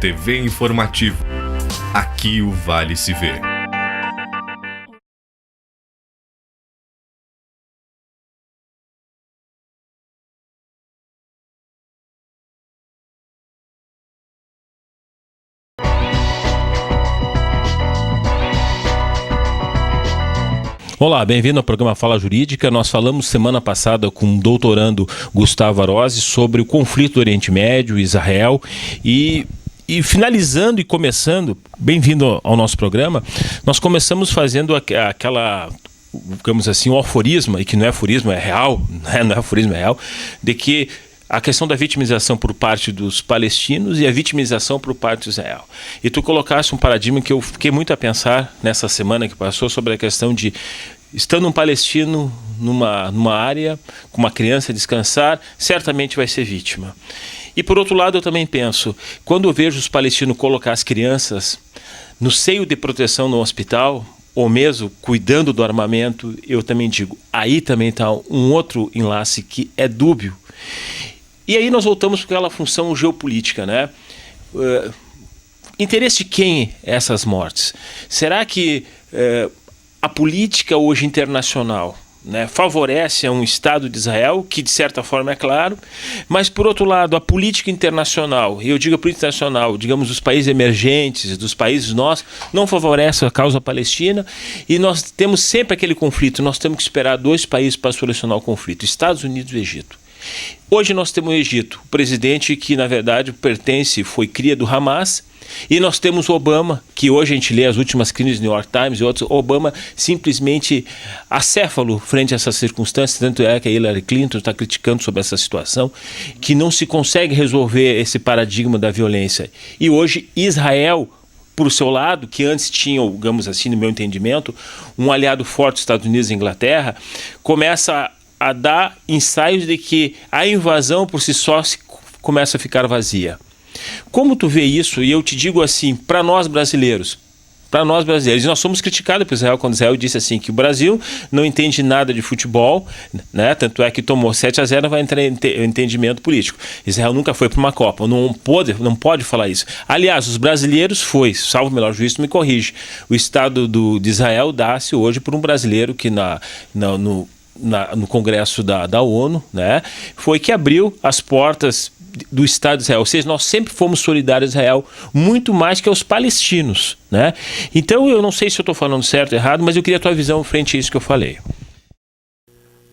TV Informativo. Aqui o Vale se vê. Olá, bem-vindo ao programa Fala Jurídica. Nós falamos semana passada com o doutorando Gustavo Arozzi sobre o conflito do Oriente Médio, Israel e finalizando e começando, bem-vindo ao nosso programa, nós começamos fazendo aquela, digamos assim, um aforisma, e que não é aforismo, é real, não é aforismo, é real, de que a questão da vitimização por parte dos palestinos e a vitimização por parte de Israel. E tu colocaste um paradigma que eu fiquei muito a pensar nessa semana que passou sobre a questão de, estando um palestino numa área, com uma criança descansar, certamente vai ser vítima. E por outro lado eu também penso, quando eu vejo os palestinos colocar as crianças no seio de proteção no hospital, ou mesmo cuidando do armamento, eu também digo, aí também está um outro enlace que é dúbio. E aí nós voltamos para aquela função geopolítica, né? Interesse de quem essas mortes? Será que a política hoje internacional, né, favorece a um Estado de Israel, que de certa forma é claro, mas por outro lado a política internacional, e eu digo a política internacional, digamos dos países emergentes, dos países nossos, não favorece a causa palestina, e nós temos sempre aquele conflito, nós temos que esperar dois países para solucionar o conflito, Estados Unidos e Egito. Hoje nós temos o Egito, o presidente que na verdade foi cria do Hamas, e nós temos o Obama, que hoje a gente lê as últimas crises do New York Times e outros, Obama simplesmente acéfalo frente a essas circunstâncias, tanto é que a Hillary Clinton está criticando sobre essa situação, que não se consegue resolver esse paradigma da violência. E hoje Israel, por seu lado, que antes tinha, digamos assim, no meu entendimento, um aliado forte dos Estados Unidos e Inglaterra, começa a dar ensaios de que a invasão por si só começa a ficar vazia. Como tu vê isso? E eu te digo assim, para nós brasileiros, nós somos criticados por Israel quando Israel disse assim que o Brasil não entende nada de futebol, né? Tanto é que tomou 7-0, vai entrar em entendimento político. Israel nunca foi para uma Copa, não pode falar isso. Aliás, os brasileiros salvo o melhor juízo, me corrige, o Estado de Israel dá-se hoje por um brasileiro que no Congresso da ONU, né, foi que abriu as portas do Estado de Israel. Ou seja, nós sempre fomos solidários a Israel, muito mais que aos palestinos, né? Então eu não sei se eu estou falando certo ou errado, mas eu queria a tua visão frente a isso que eu falei.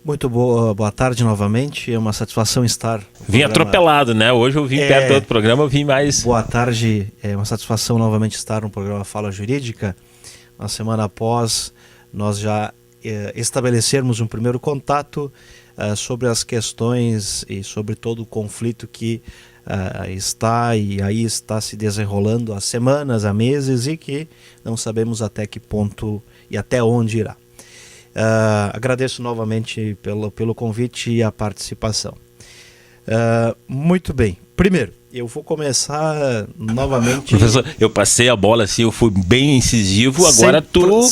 Muito boa tarde novamente, é uma satisfação estar... Vim atropelado, né? Hoje eu vim perto do outro programa, eu vim mais... Boa tarde, é uma satisfação novamente estar no programa Fala Jurídica. Uma semana após nós já estabelecermos um primeiro contato sobre as questões e sobre todo o conflito que está se desenrolando há semanas, há meses, e que não sabemos até que ponto e até onde irá. Agradeço novamente pelo convite e a participação. Muito bem. Primeiro, eu vou começar novamente... Professor, eu passei a bola assim, eu fui bem incisivo, agora tu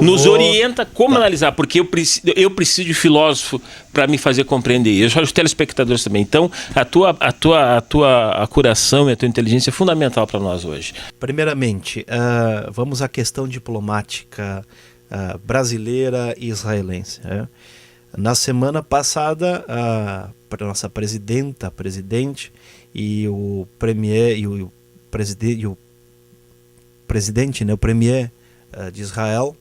nos orienta como analisar, porque eu preciso de filósofo para me fazer compreender. Eu sou os telespectadores também. Então, a tua acuração e a tua inteligência é fundamental para nós hoje. Primeiramente, vamos à questão diplomática brasileira e israelense. Na semana passada, a nossa presidente e o premier e o presidente, né, o premier de Israel,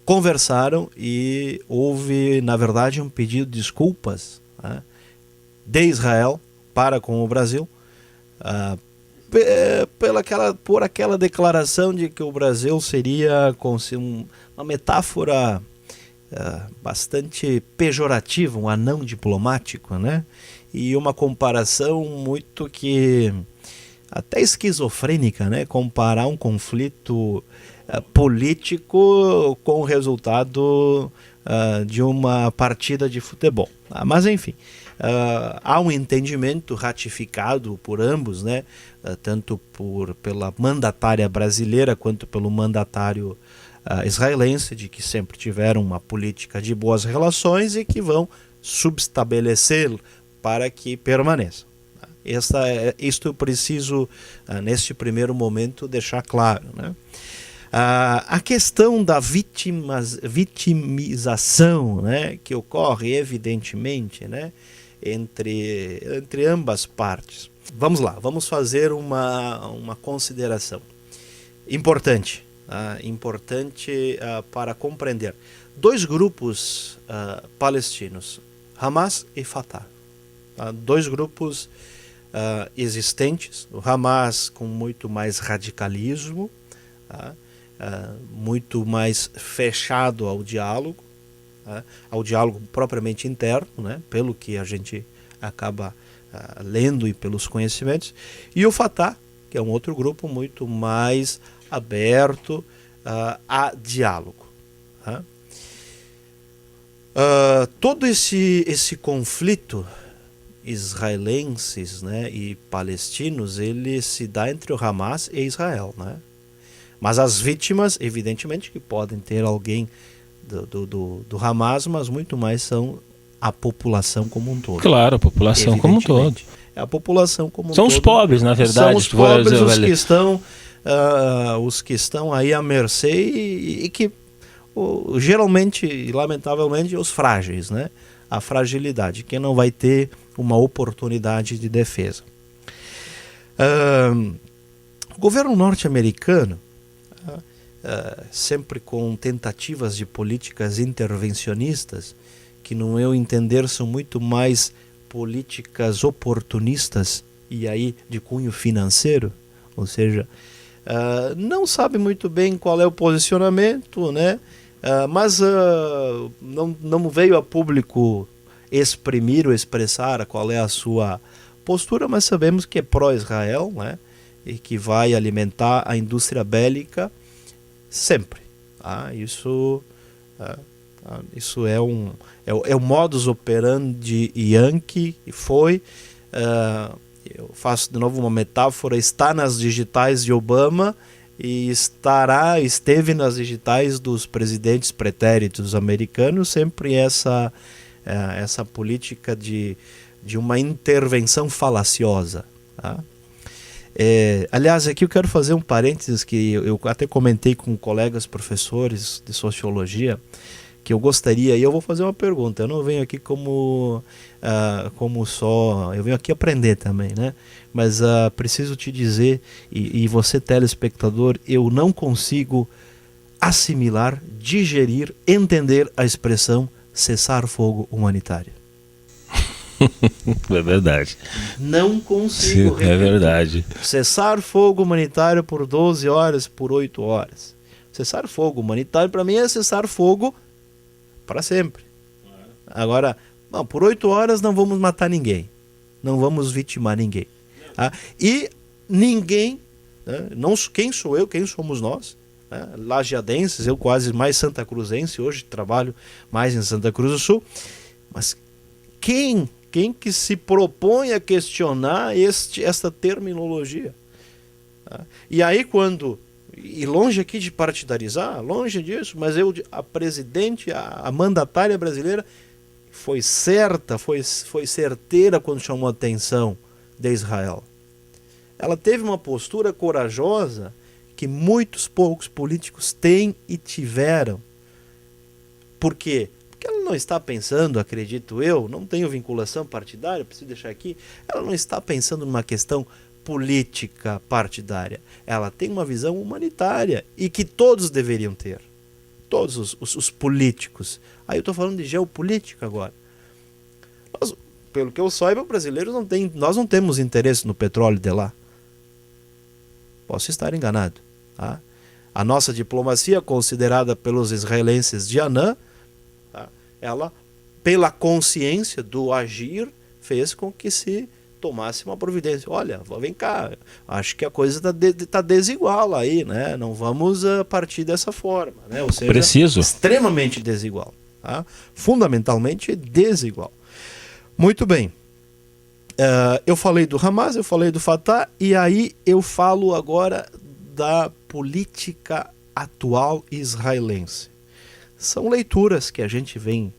conversaram e houve, na verdade, um pedido de desculpas de Israel para com o Brasil por aquela declaração de que o Brasil seria uma metáfora bastante pejorativa, um anão diplomático, né? E uma comparação muito que até esquizofrênica, né? Comparar um conflito político com o resultado de uma partida de futebol. Mas enfim, há um entendimento ratificado por ambos, né? Tanto pela mandatária brasileira quanto pelo mandatário israelense, de que sempre tiveram uma política de boas relações e que vão subestabelecer para que permaneça. Isto eu preciso, neste primeiro momento, deixar claro, né? A questão da vitimização, né, que ocorre evidentemente, né, entre ambas partes. Vamos lá, vamos fazer uma consideração importante, para compreender. Dois grupos palestinos, Hamas e Fatah, dois grupos existentes, o Hamas com muito mais radicalismo, muito mais fechado ao diálogo propriamente interno, né, pelo que a gente acaba lendo e pelos conhecimentos, e o Fatah, que é um outro grupo muito mais aberto a diálogo. Todo esse conflito israelenses, né, e palestinos, ele se dá entre o Hamas e Israel, né? Mas as vítimas, evidentemente, que podem ter alguém do Hamas, mas muito mais são a população como um todo. Claro, a população como um todo. É a população como um são todo. São os pobres, na verdade. São os pobres, os que estão aí à mercê e que geralmente, e lamentavelmente, os frágeis, né? A fragilidade, quem não vai ter uma oportunidade de defesa. O governo norte-americano, sempre com tentativas de políticas intervencionistas, que no meu entender são muito mais políticas oportunistas e aí de cunho financeiro, ou seja, não sabe muito bem qual é o posicionamento, né? Mas não veio a público exprimir ou expressar qual é a sua postura, mas sabemos que é pró-Israel, né? E que vai alimentar a indústria bélica sempre. Isso é o modus operandi yankee, e foi, eu faço de novo uma metáfora, está nas digitais de Obama e esteve nas digitais dos presidentes pretéritos americanos, sempre essa política de uma intervenção falaciosa. Aliás, aqui eu quero fazer um parênteses que eu até comentei com colegas professores de sociologia, que eu gostaria, e eu vou fazer uma pergunta, eu não venho aqui como só, eu venho aqui aprender também, né? Mas preciso te dizer, e você telespectador, eu não consigo assimilar, digerir, entender a expressão cessar fogo humanitário. É verdade. Não consigo. É verdade. Cessar fogo humanitário por 12 horas, por 8 horas. Cessar fogo humanitário para mim é cessar fogo para sempre. Agora, não, por 8 horas não vamos matar ninguém. Não vamos vitimar ninguém. E ninguém, né, quem sou eu, quem somos nós, né, lajeadenses, eu quase mais santacruzense, hoje trabalho mais em Santa Cruz do Sul, mas quem que se propõe a questionar esta terminologia? E aí e longe aqui de partidarizar, longe disso, mas a presidente, a mandatária brasileira foi certeira quando chamou a atenção de Israel. Ela teve uma postura corajosa que muitos poucos políticos têm e tiveram. Por quê? Porque ela não está pensando, acredito eu, não tenho vinculação partidária, preciso deixar aqui, ela não está pensando numa questão política partidária. Ela tem uma visão humanitária e que todos deveriam ter. Todos os políticos. Aí eu estou falando de geopolítica agora. Pelo que eu saiba, brasileiros nós não temos interesse no petróleo de lá. Posso estar enganado. Tá? A nossa diplomacia, considerada pelos israelenses de Anã, tá? Ela, pela consciência do agir, fez com que se tomasse uma providência. Olha, vem cá, acho que a coisa tá desigual aí, né? Não vamos partir dessa forma, né? Ou seja, preciso. Extremamente desigual. Tá? Fundamentalmente desigual. Muito bem. Eu falei do Hamas, eu falei do Fatah, e aí eu falo agora da política atual israelense. São leituras que a gente vem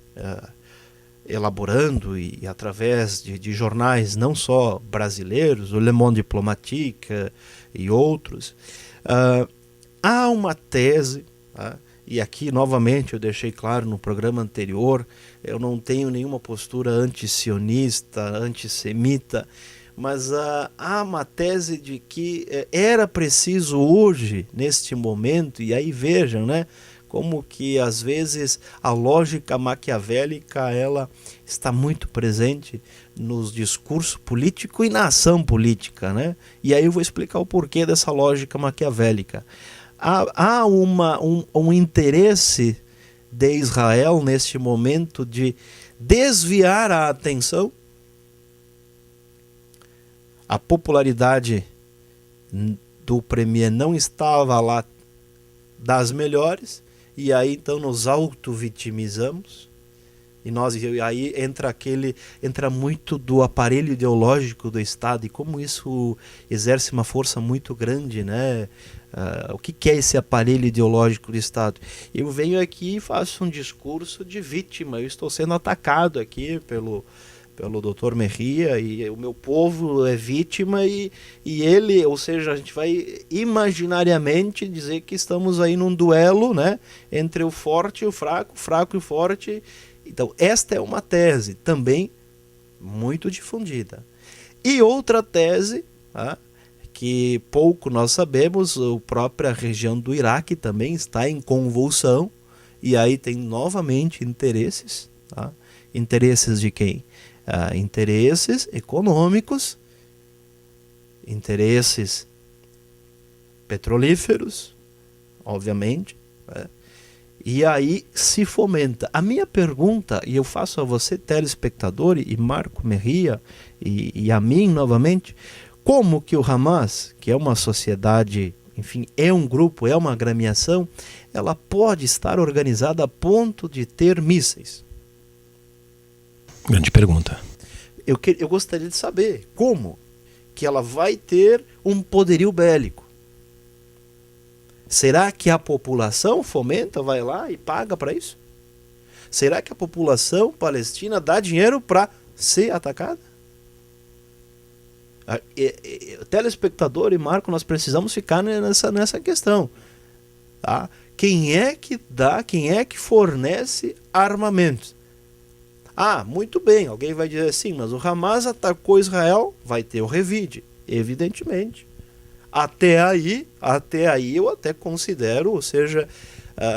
elaborando e através de jornais não só brasileiros, o Le Monde Diplomatique e outros, há uma tese, e aqui novamente eu deixei claro no programa anterior, eu não tenho nenhuma postura anti-sionista, antissemita, mas há uma tese de que era preciso hoje, neste momento, e aí vejam, né, como que às vezes a lógica maquiavélica ela está muito presente nos discursos políticos e na ação política, né? E aí eu vou explicar o porquê dessa lógica maquiavélica. Há um interesse de Israel neste momento de desviar a atenção. A popularidade do premier não estava lá das melhores, e aí então nos auto-vitimizamos, e aí entra muito do aparelho ideológico do Estado, e como isso exerce uma força muito grande, né? O que é esse aparelho ideológico do Estado? Eu venho aqui e faço um discurso de vítima, eu estou sendo atacado aqui pelo Dr. Mejia, e o meu povo é vítima, e ele, ou seja, a gente vai imaginariamente dizer que estamos aí num duelo, né, entre o forte e o fraco, o fraco e o forte. Então esta é uma tese também muito difundida. E outra tese, que pouco nós sabemos, a própria região do Iraque também está em convulsão, e aí tem novamente interesses. Interesses de quem? Interesses econômicos, interesses petrolíferos, obviamente, e aí se fomenta. A minha pergunta, e eu faço a você, telespectador, e Marco Mejia, e a mim novamente, como que o Hamas, que é uma sociedade, enfim, é um grupo, é uma agremiação, ela pode estar organizada a ponto de ter mísseis? Grande pergunta. Eu gostaria de saber como que ela vai ter um poderio bélico. Será que a população fomenta, vai lá e paga para isso? Será que a população palestina dá dinheiro para ser atacada? Telespectador e Marco, nós precisamos ficar nessa questão. Tá? Quem é que dá, quem é que fornece armamentos? Muito bem, alguém vai dizer assim, mas o Hamas atacou Israel, vai ter o revide, evidentemente. Até aí eu até considero, ou seja,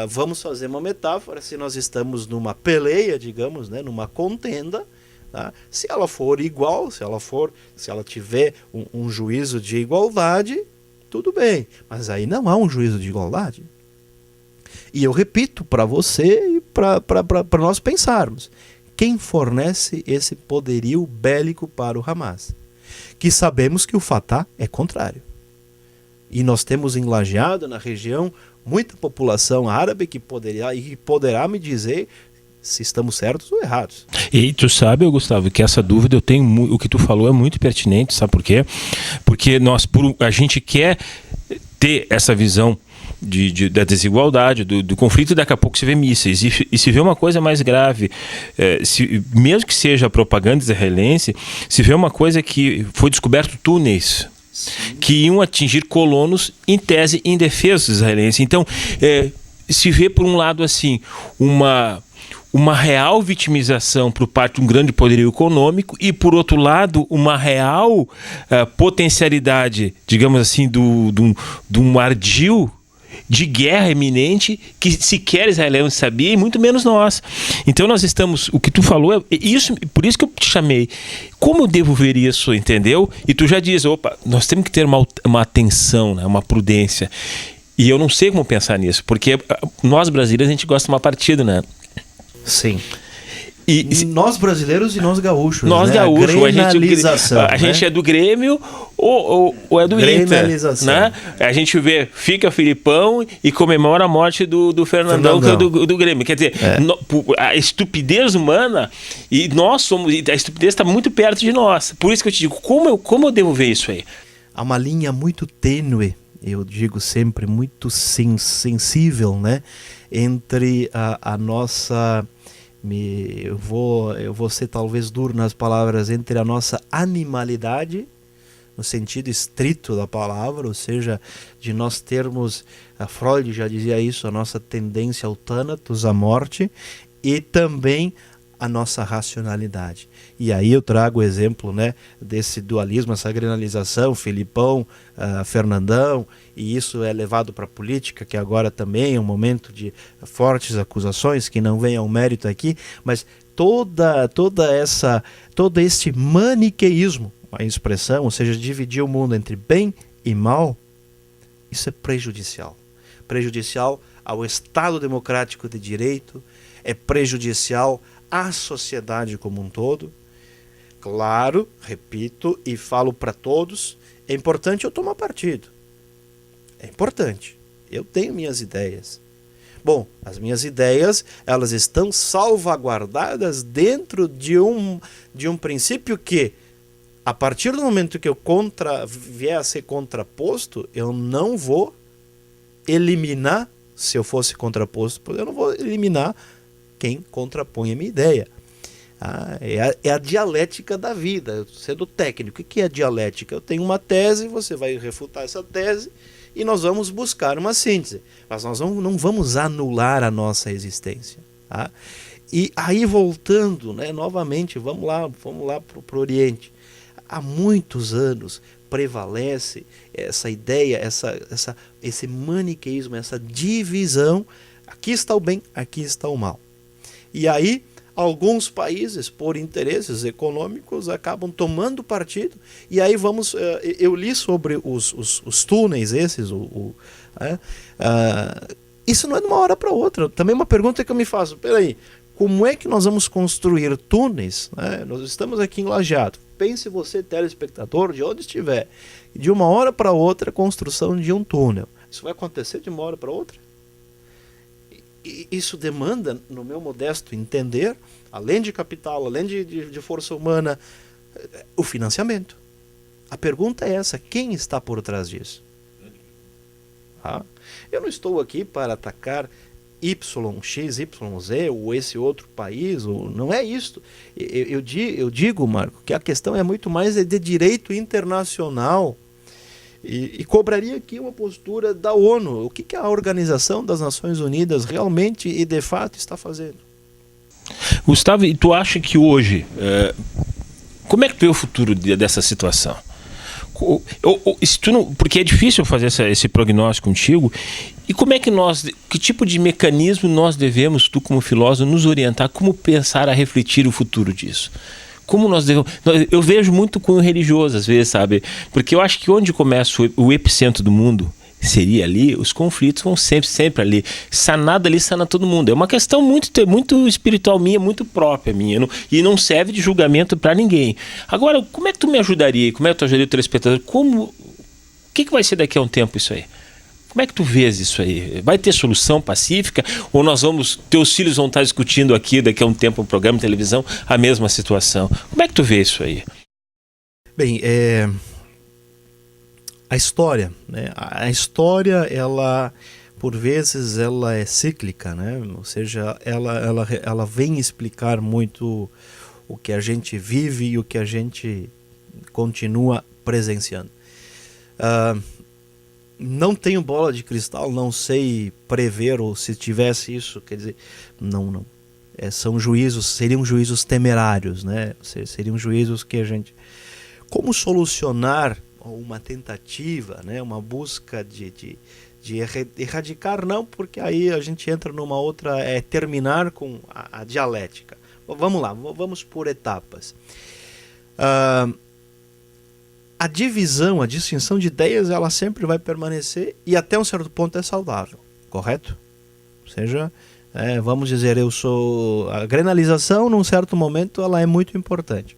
vamos fazer uma metáfora, se nós estamos numa peleia, digamos, né, numa contenda, tá? Se ela for igual, se ela tiver um juízo de igualdade, tudo bem, mas aí não há um juízo de igualdade. E eu repito para você e para nós pensarmos, quem fornece esse poderio bélico para o Hamas? Que sabemos que o Fatah é contrário. E nós temos enlajeado na região muita população árabe que poderá me dizer se estamos certos ou errados. E tu sabe, Gustavo, que essa dúvida eu tenho, o que tu falou é muito pertinente, sabe por quê? Porque a gente quer ter essa visão da desigualdade, do conflito, e daqui a pouco se vê mísseis. E se vê uma coisa mais grave, mesmo que seja a propaganda israelense, se vê uma coisa que foi descoberto túneis que iam atingir colonos, em tese, indefesos israelenses. Então, se vê, por um lado, assim, uma real vitimização por parte de um grande poderio econômico e, por outro lado, uma real potencialidade, digamos assim, de um ardil de guerra iminente que sequer Israel sabia, e muito menos nós. Então nós estamos, o que tu falou, por isso que eu te chamei. Como eu devo ver isso, entendeu? E tu já diz, nós temos que ter uma atenção, né, uma prudência. E eu não sei como pensar nisso, porque nós brasileiros a gente gosta de uma partida, né? Sim. Nós brasileiros e nós gaúchos. Nós, né? Gaúchos, a né? gente é do Grêmio ou é do Inter, né? A gente fica Filipão e comemora a morte do Fernandão, que é do Grêmio. Quer dizer, a estupidez humana, e a estupidez está muito perto de nós. Por isso que eu te digo, como eu devo ver isso aí? Há uma linha muito tênue, eu digo sempre, muito sensível, né? Entre a nossa Eu vou ser talvez duro nas palavras, entre a nossa animalidade, no sentido estrito da palavra, ou seja, de nós termos, a Freud já dizia isso, a nossa tendência ao thanatos, à morte, e também a nossa racionalidade. E aí eu trago o exemplo, né, desse dualismo, essa granalização, Filipão, Fernandão, e isso é levado para a política, que agora também é um momento de fortes acusações, que não vem ao mérito aqui, mas todo este maniqueísmo, a expressão, ou seja, dividir o mundo entre bem e mal, isso é prejudicial. Prejudicial ao Estado democrático de direito, é prejudicial à sociedade como um todo. Claro, repito e falo para todos, é importante eu tomar partido. É importante. Eu tenho minhas ideias. Bom, as minhas ideias, elas estão salvaguardadas dentro de um princípio que, a partir do momento que eu vier a ser contraposto, eu não vou eliminar, se eu fosse contraposto, eu não vou eliminar quem contrapõe a minha ideia. É a dialética da vida, sendo técnico. O que é a dialética? Eu tenho uma tese, você vai refutar essa tese e nós vamos buscar uma síntese. Mas nós não vamos anular a nossa existência. Tá? E aí voltando, né, novamente, vamos lá para o Oriente. Há muitos anos prevalece essa ideia, esse maniqueísmo, essa divisão. Aqui está o bem, aqui está o mal. E aí, alguns países, por interesses econômicos, acabam tomando partido. E aí eu li sobre os túneis esses. Isso não é de uma hora para outra. Também uma pergunta que eu me faço. Peraí, como é que nós vamos construir túneis? Nós estamos aqui em Lajeado. Pense você, telespectador, de onde estiver. De uma hora para outra, a construção de um túnel. Isso vai acontecer de uma hora para outra? Isso demanda, no meu modesto entender, além de capital, além de força humana, o financiamento. A pergunta é essa: quem está por trás disso? Eu não estou aqui para atacar Y, X, Y, Z, ou esse outro país, não é isso. Eu digo, Marco, que a questão é muito mais de direito internacional. E cobraria aqui uma postura da ONU. O que a Organização das Nações Unidas realmente e de fato está fazendo? Gustavo, e tu acha que hoje, como é que tu vê o futuro dessa situação? Porque é difícil fazer esse prognóstico contigo. E como é que que tipo de mecanismo nós devemos, tu como filósofo, nos orientar, como pensar a refletir o futuro disso? Como nós devemos... Eu vejo muito cunho religioso, às vezes, sabe? Porque eu acho que onde começa o epicentro do mundo seria ali, os conflitos vão sempre ali. Sanada ali, sana todo mundo. É uma questão muito espiritual minha, muito própria minha. E não serve de julgamento para ninguém. Agora, como é que tu me ajudaria? Como é que tu ajudaria o telespectador? O que vai ser daqui a um tempo isso aí? Como é que tu vês isso aí? Vai ter solução pacífica? Ou teus filhos vão estar discutindo aqui daqui a um tempo, um programa de televisão, a mesma situação? Como é que tu vê isso aí? Bem, a história, né? A história, ela, por vezes, ela é cíclica, né? Ou seja, ela vem explicar muito o que a gente vive e o que a gente continua presenciando. Não tenho bola de cristal, não sei prever, ou se tivesse isso, quer dizer, não. Seriam juízos temerários, né? Seriam juízos que a gente... Como solucionar uma tentativa, né? Uma busca de erradicar, não, porque aí a gente entra numa outra, terminar com a dialética. Vamos lá, vamos por etapas. A divisão, a distinção de ideias, ela sempre vai permanecer e até um certo ponto é saudável, correto? Ou seja, vamos dizer, a granalização, num certo momento, ela é muito importante.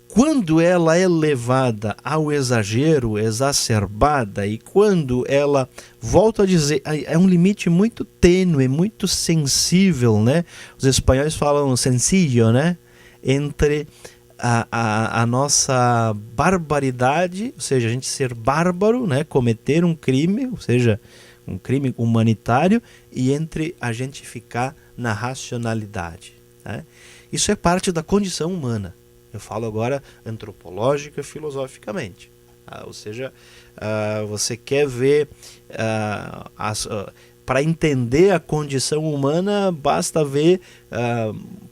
Quando ela é levada ao exagero, exacerbada, e quando ela, volto a dizer, é um limite muito tênue, muito sensível, né? Os espanhóis falam sencillo, né? Entre a nossa barbaridade, ou seja, a gente ser bárbaro, né? Cometer um crime, ou seja, um crime humanitário, e entre a gente ficar na racionalidade, né? Isso é parte da condição humana. Eu falo agora antropológica e filosoficamente. Ou seja, você quer ver para entender a condição humana, basta ver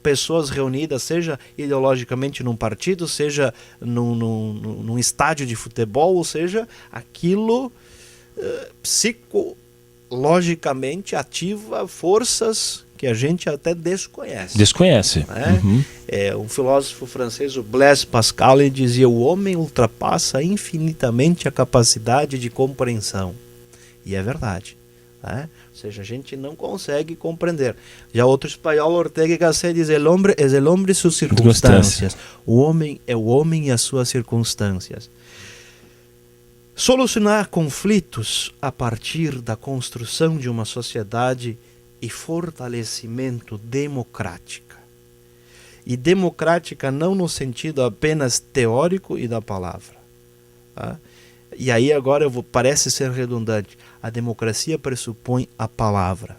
pessoas reunidas, seja ideologicamente num partido, seja num estádio de futebol, ou seja, aquilo psicologicamente ativa forças que a gente até desconhece. Desconhece. Né? Um filósofo francês, o Blaise Pascal, ele dizia: o homem ultrapassa infinitamente a capacidade de compreensão. E é verdade. Né? Ou seja, a gente não consegue compreender. Já outro espanhol, Ortega y Gasset, diz: el hombre es el hombre y sus circunstancias. O homem é o homem e as suas circunstâncias. Solucionar conflitos a partir da construção de uma sociedade e fortalecimento democrática. E democrática não no sentido apenas teórico e da palavra. Tá? E aí agora parece ser redundante. A democracia pressupõe a palavra.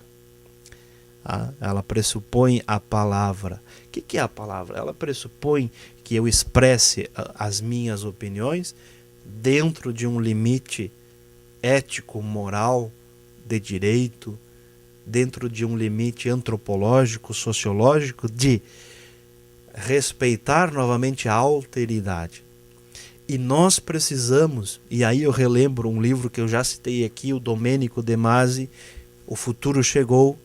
Tá? Ela pressupõe a palavra. O que é a palavra? Ela pressupõe que eu expresse as minhas opiniões dentro de um limite ético, moral, de direito, dentro de um limite antropológico, sociológico, de respeitar novamente a alteridade. E nós precisamos, e aí eu relembro um livro que eu já citei aqui, o Domenico De Masi, O Futuro Chegou,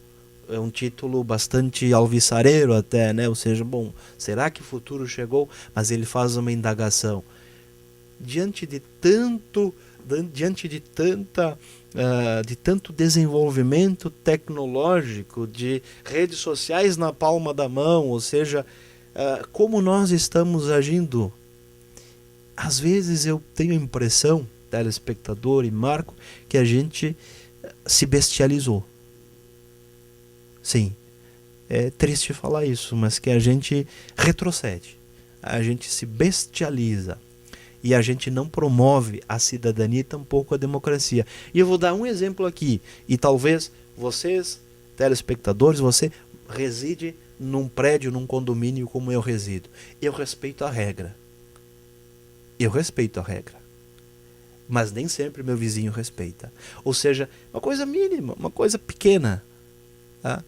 é um título bastante alvissareiro até, né? Ou seja, bom, será que o futuro chegou? Mas ele faz uma indagação. Diante de tanto desenvolvimento tecnológico, de redes sociais na palma da mão, ou seja, como nós estamos agindo? Às vezes eu tenho a impressão, telespectador e Marco, que a gente se bestializou. Sim, é triste falar isso, mas que a gente retrocede, a gente se bestializa. E a gente não promove a cidadania e tampouco a democracia. E eu vou dar um exemplo aqui. E talvez vocês, telespectadores, você reside num prédio, num condomínio como eu resido. Eu respeito a regra. Mas nem sempre meu vizinho respeita. Ou seja, uma coisa mínima, uma coisa pequena. Tá?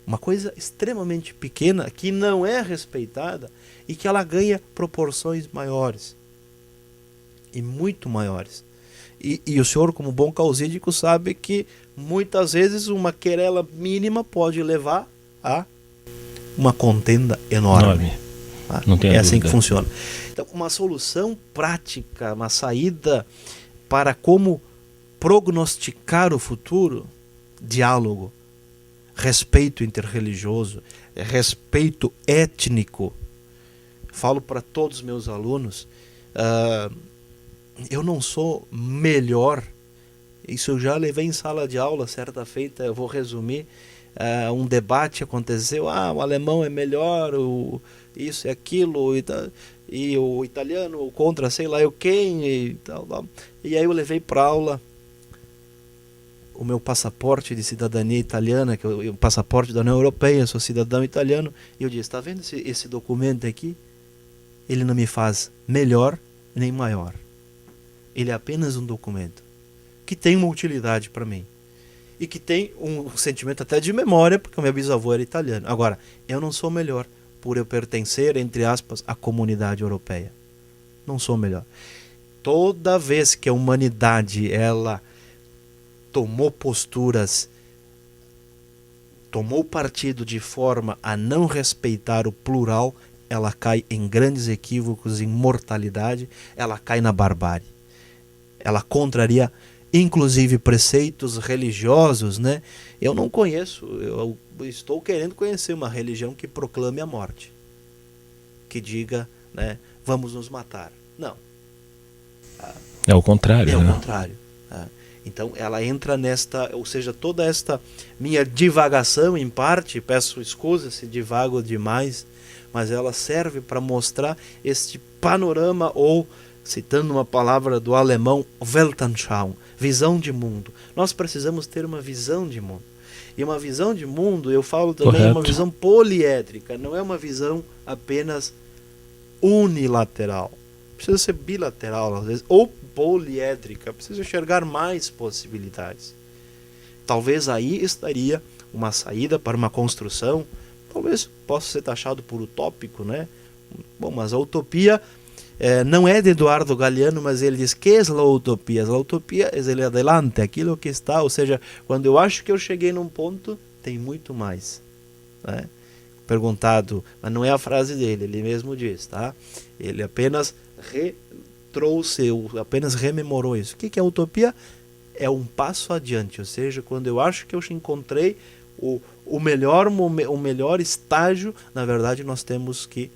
Uma coisa extremamente pequena que não é respeitada e que ela ganha proporções maiores. E muito maiores. E o senhor, como bom causídico, sabe que muitas vezes uma querela mínima pode levar a uma contenda enorme. Tá? Não tem é dúvida. Assim que funciona. Então, uma solução prática, uma saída para como prognosticar o futuro: diálogo, respeito interreligioso, respeito étnico. Falo para todos os meus alunos, eu não sou melhor, isso eu já levei em sala de aula certa feita, eu vou resumir, um debate aconteceu, o alemão é melhor, isso e aquilo, e o italiano contra sei lá eu quem, e tal. E aí eu levei para aula o meu passaporte de cidadania italiana, que é o passaporte da União Europeia, sou cidadão italiano, e eu disse: está vendo esse documento aqui? Ele não me faz melhor nem maior. Ele é apenas um documento que tem uma utilidade para mim e que tem um sentimento até de memória, porque o meu bisavô era italiano. Agora, eu não sou melhor por eu pertencer, entre aspas, à comunidade europeia. Não sou melhor. Toda vez que a humanidade ela tomou posturas, tomou partido de forma a não respeitar o plural, ela cai em grandes equívocos, em mortalidade, ela cai na barbárie. Ela contraria, inclusive, preceitos religiosos, né? Eu não conheço, eu estou querendo conhecer uma religião que proclame a morte. Que diga, né, vamos nos matar. Não. É o contrário. É o né? contrário. Então ela entra nesta, ou seja, toda esta minha divagação, em parte, peço escusa se divago demais, mas ela serve para mostrar este panorama, ou, citando uma palavra do alemão, Weltanschauung, visão de mundo. Nós precisamos ter uma visão de mundo. E uma visão de mundo, eu falo também, é uma visão poliédrica, não é uma visão apenas unilateral. Precisa ser bilateral, às vezes, ou poliédrica, precisa enxergar mais possibilidades. Talvez aí estaria uma saída para uma construção, talvez possa ser taxado por utópico, né? Bom, mas a utopia não é de Eduardo Galeano, mas ele diz que é a utopia? A utopia é ele adelante, aquilo que está, ou seja, quando eu acho que eu cheguei num ponto, tem muito mais, né? Perguntado, mas não é a frase dele, ele mesmo diz, tá? Ele apenas apenas rememorou isso. O que é a utopia? É um passo adiante, ou seja, quando eu acho que eu encontrei o melhor estágio, na verdade nós temos que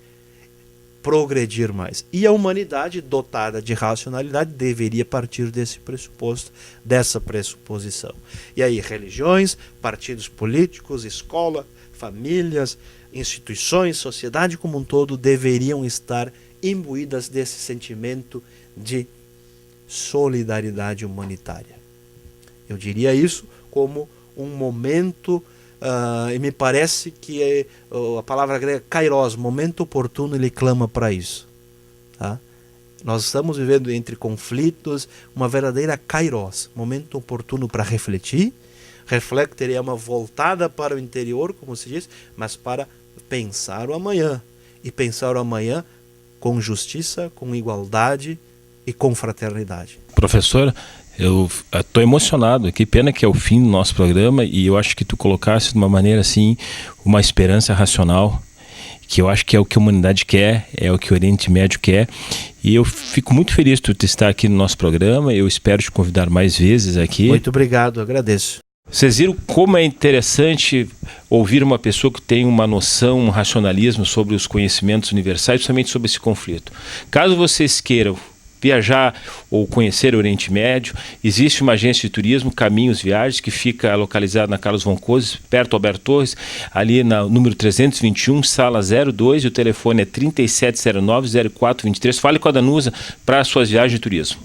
progredir mais. E a humanidade dotada de racionalidade deveria partir desse pressuposto, dessa pressuposição. E aí religiões, partidos políticos, escola, famílias, instituições, sociedade como um todo deveriam estar imbuídas desse sentimento de solidariedade humanitária. Eu diria isso como um momento, e me parece que a palavra grega é kairos, momento oportuno, ele clama para isso. Tá? Nós estamos vivendo entre conflitos, uma verdadeira kairos, momento oportuno para refletir. Reflecter é uma voltada para o interior, como se diz, mas para pensar o amanhã. E pensar o amanhã com justiça, com igualdade e com fraternidade. Professor, eu estou emocionado, que pena que é o fim do nosso programa, e eu acho que tu colocaste de uma maneira assim, uma esperança racional, que eu acho que é o que a humanidade quer, é o que o Oriente Médio quer, e eu fico muito feliz de tu estar aqui no nosso programa, eu espero te convidar mais vezes aqui. Muito obrigado, agradeço. Vocês viram como é interessante ouvir uma pessoa que tem uma noção, um racionalismo sobre os conhecimentos universais, principalmente sobre esse conflito. Caso vocês queiram viajar ou conhecer o Oriente Médio, existe uma agência de turismo, Caminhos Viagens, que fica localizada na Carlos von Cose, perto do Alberto Torres, ali no número 321, sala 02, e o telefone é 3709-0423. Fale com a Danusa para suas viagens de turismo.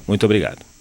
Muito obrigado.